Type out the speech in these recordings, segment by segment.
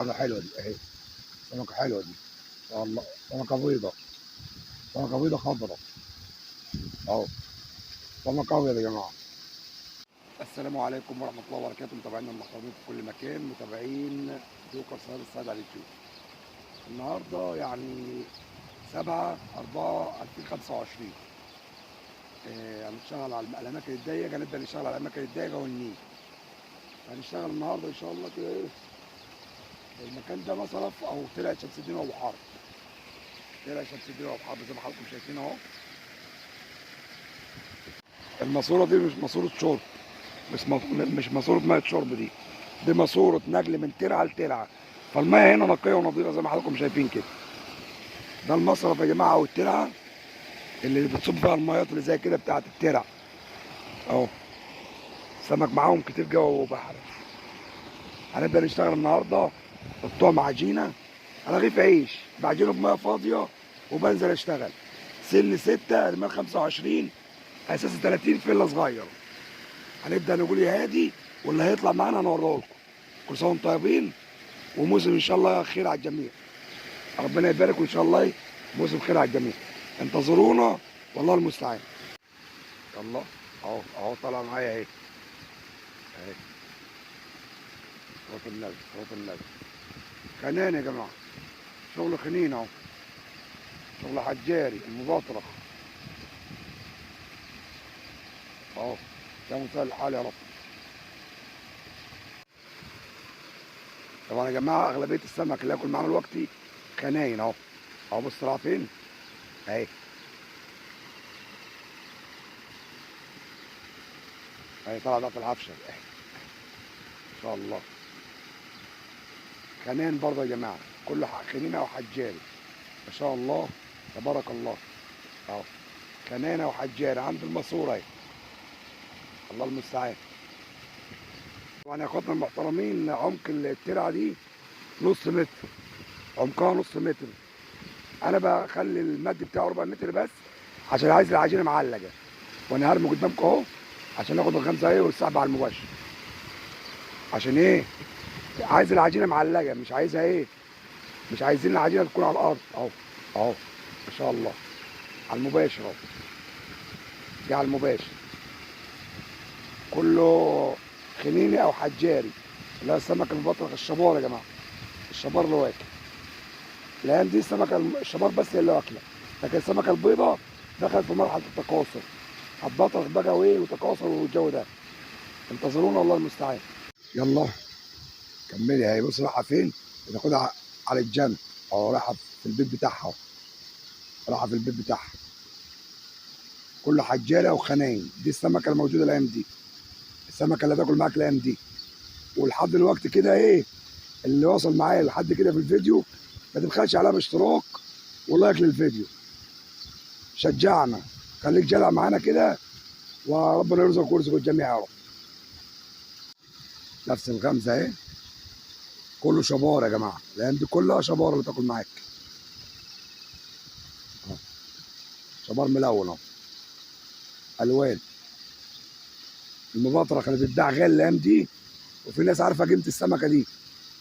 حاجة حلوة دي اهي. سمكة حلوة دي. والله سمكة بيضة. سمكة بيضة خضراء اهو. سمكة أبيض يا جماعة. السلام عليكم ورحمة الله وبركاته، متابعينا المحترمين في كل مكان، متابعين جوكر صياد الصيد على اليوتيوب. النهارده يعني 7/4/2025. هنشتغل على الأماكن الضيقة، هنبدأ نشتغل على الأماكن الضيقة والنيل. هنشتغل النهارده إن شاء الله كده إيه. المكان ده مصرف أو ترعة شمس الدين أبو حرب. ترعة شمس الدين أبو حرب زي ما حضراتكم شايفين أهو. الماسورة دي مش ماسورة شرب، مش ماسورة مية شرب دي ماسورة نقل من ترعة لترعة. فالمية هنا نقية ونظيفة زي ما حضراتكم شايفين كده. ده المصرف يا جماعة أو الترعة اللي بتصب فيها الميات اللي زي كده بتاعت الترع أهو. سمك معاهم كتير جوه بحر. هنبدأ نشتغل النهارده. حطهم عجينة. رغيف عيش بعجينه بمية فاضية وبنزل أشتغل. سن 6 رمال 25 أساسي 30 فيلا صغير. هنبدأ نقول يا هادي واللي هيطلع معانا هنوريه لكم. كل سنة وانتم طيبين وموسم إن شاء الله خير على الجميع. ربنا يبارك وإن شاء الله موسم خير على الجميع. انتظرونا والله المستعان. يلا اهو طالع معايا اهي. اهي صوت النبي صوت النبي. خنان يا جماعه. شغل خنين اهو. شغل حجاري المبطرخ اهو. يا مسهل الحال يا رب. طبعا يا جماعه اغلبيه السمك اللي هاكل معانا دلوقتي خناين اهو. اهو بص طلع فين اهي. اهي طلع ده في العفشه اهي ان شاء الله. خنان برضه يا جماعه. كله خنينه وحجاري ما شاء الله تبارك الله اهو. خنانه وحجاري عند الماسوره اهي. الله المستعان. طبعا يا اخواتنا المحترمين عمق الترعه دي نص متر. عمقها نص متر. انا بخلي المد بتاعه ربع متر بس عشان عايز العجينه معلقه. وانا هرمي قدامكم اهو عشان ناخد الغمزه ايه والسحب على المباشر. عشان ايه؟ عايز العجينه معلقه مش عايزها ايه؟ مش عايزين العجينه تكون على الارض اهو. اهو ما شاء الله على المباشر اهو. دي على المباشر. كله خنيني او حجاري اللي هو السمك المبطرخ الشبار يا جماعه. الشبار اللي واكل. الايام دي السمكه الشبار بس هي اللي واكله. لكن السمكه البيضاء دخلت في مرحله التكاثر. هتبطرخ بقى وايه وتكاثر والجو ده. انتظرونا والله المستعان. يلا كملي اهي. بص رايحه فين؟ بتاخدها على الجنب اهو. رايحه في البيت بتاعها. رايحه في البيت بتاعها. كله حجاله وخناين. دي السمكه الموجوده الايام دي. السمكه اللي هتاكل معاك الايام دي. ولحد الوقت كده ايه اللي وصل معايا لحد كده في الفيديو ما تبخلش عليها باشتراك ولايك للفيديو. شجعنا. خليك جدع معانا كده وربنا يرزقك ويرزق الجميع يا رب. نفس الغمزه اهي. كله شبار يا جماعه. الايام دي كلها شبار اللي تاكل معاك. اهو شبار ملون اهو. الوان. المبطرخ اللي بتتباع غالي الايام دي. وفي ناس عارفه قيمه السمكه دي.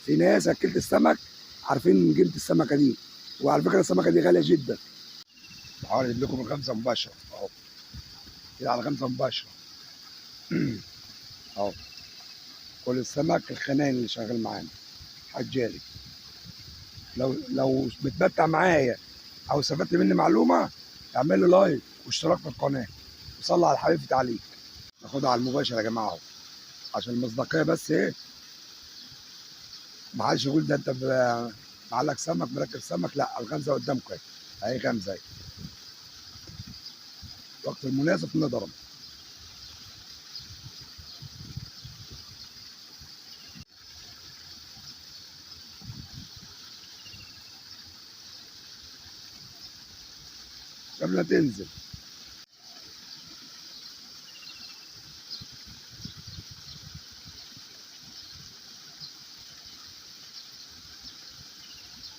في ناس اكلت السمك عارفين قيمه السمكه دي. وعلى فكره السمكه دي غاليه جدا. بحاول اجيب لكم الغمزه مباشره اهو. كده على غمزه مباشره. اهو. كل السمك الخنان اللي شغال معانا حجاري. لو بتمتع معايا او استفدت مني معلومه اعمل لي لايك واشتراك في القناه وصلي على الحبيب في تعليق. ناخدها على المباشر يا جماعه اهو. عشان المصداقيه بس ايه. ما حدش يقول ده انت معلق سمك مركب سمك. لا الغمزه قدامكم اهي. اهي غمزه اهي. الوقت المناسب نضرب. قبل ما تنزل.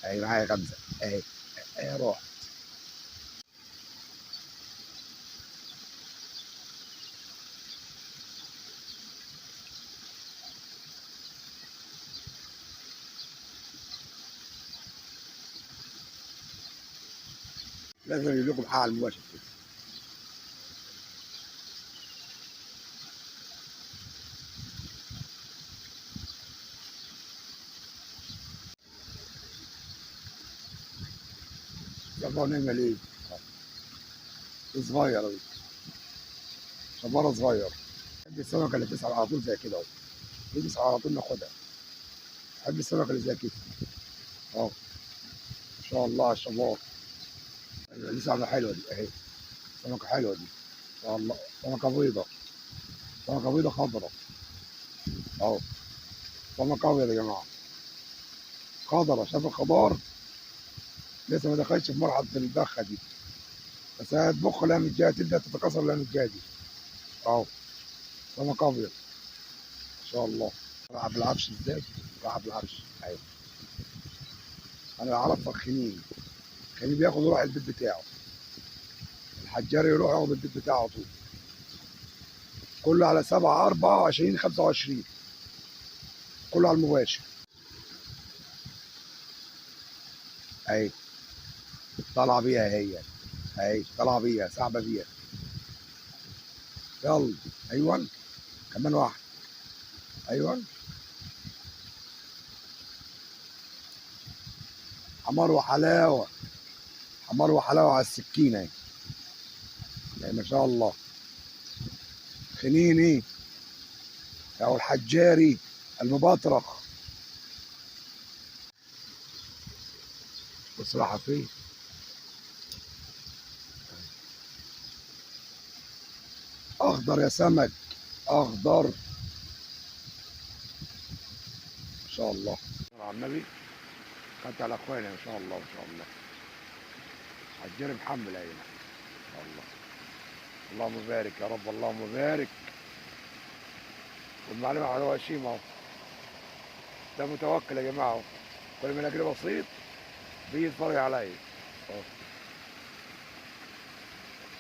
اهي معايا غمزه اهي. اهي روح. لازم يجيب لكم حق على المباشر كده. شباب نعمل ايه؟ دي صغيرة دي، شبارة صغير. بحب السمكة اللي تسعى على طول زي كده اهو، دي تسعى على طول ناخدها. بحب السمكة اللي زي كده اهو، ما شاء الله على الشباب. أيوة، دي سمكة حلوة دي اهي، سمكة حلوة دي ما شاء الله. سمكة بيضة، سمكة بيضة خضرا اهو، سمكة أبيض يا جماعة، خضرا. شايف الخضار؟ لسه ما دخلتش في مرحلة البخة دي، بس هتبخ الأيام الجاية، تبدأ تتكاثر الأيام الجاية دي اهو. سمك أبيض ما شاء الله. بلعب العفش ازاي؟ بلعب العفش اهي. أنا أعرف الخنين، الخنين بياخد يروح البيت بتاعه، الحجار يروح ياخد البيت بتاعه على طول. كله على 7/24/25، كله على المباشر اهي. طالعة بيها هي اهي، طالعة بيها سحبة بيها. يلا ايوه، كمان واحد ايوه. حمار وحلاوة، حمار وحلاوة على السكينة اهي، يعني ما شاء الله. خنيني او الحجاري المبطرخ. بص راحة فين؟ اخضر يا سمك، اخضر ما شاء الله. على النبي، خدت على اخواني ما شاء الله ما شاء الله. حجاري محمل اهي ما شاء الله. اللهم بارك يا رب، اللهم بارك. والمعلم على وشيم اهو، ده متوكل يا جماعه اهو، كل من اجري بسيط بيجي يتفرج عليا اهو.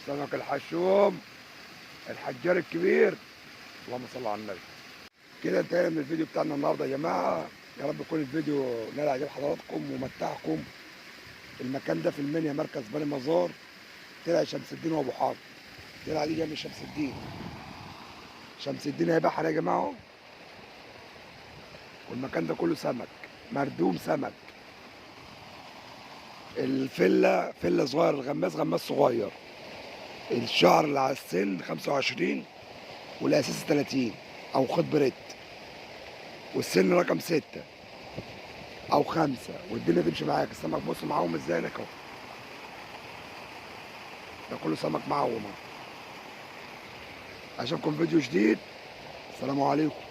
سمك الحشوم، الحجار الكبير. اللهم صل على النبي. كده انتهينا من الفيديو بتاعنا النهارده يا جماعه. يا رب يكون الفيديو نال اعجاب حضراتكم ومتعكم. المكان ده في المنيا، مركز بني مزار، ترع شمس الدين وابو حافظ. ترع دي جنب شمس الدين، شمس الدين هي بحر يا جماعه اهو. والمكان ده كله سمك، مردوم سمك. الفله فله صغير، الغماس غماس صغير. الشعر اللي على السن 25 والاساس 30 او خد بريت، والسن رقم 6 او 5، والدنيا تمشي معاك. السمك بص معاهم ازاي هناك اهو، ده كله سمك معاهم اهو. اشوفكم فيديو جديد، السلام عليكم.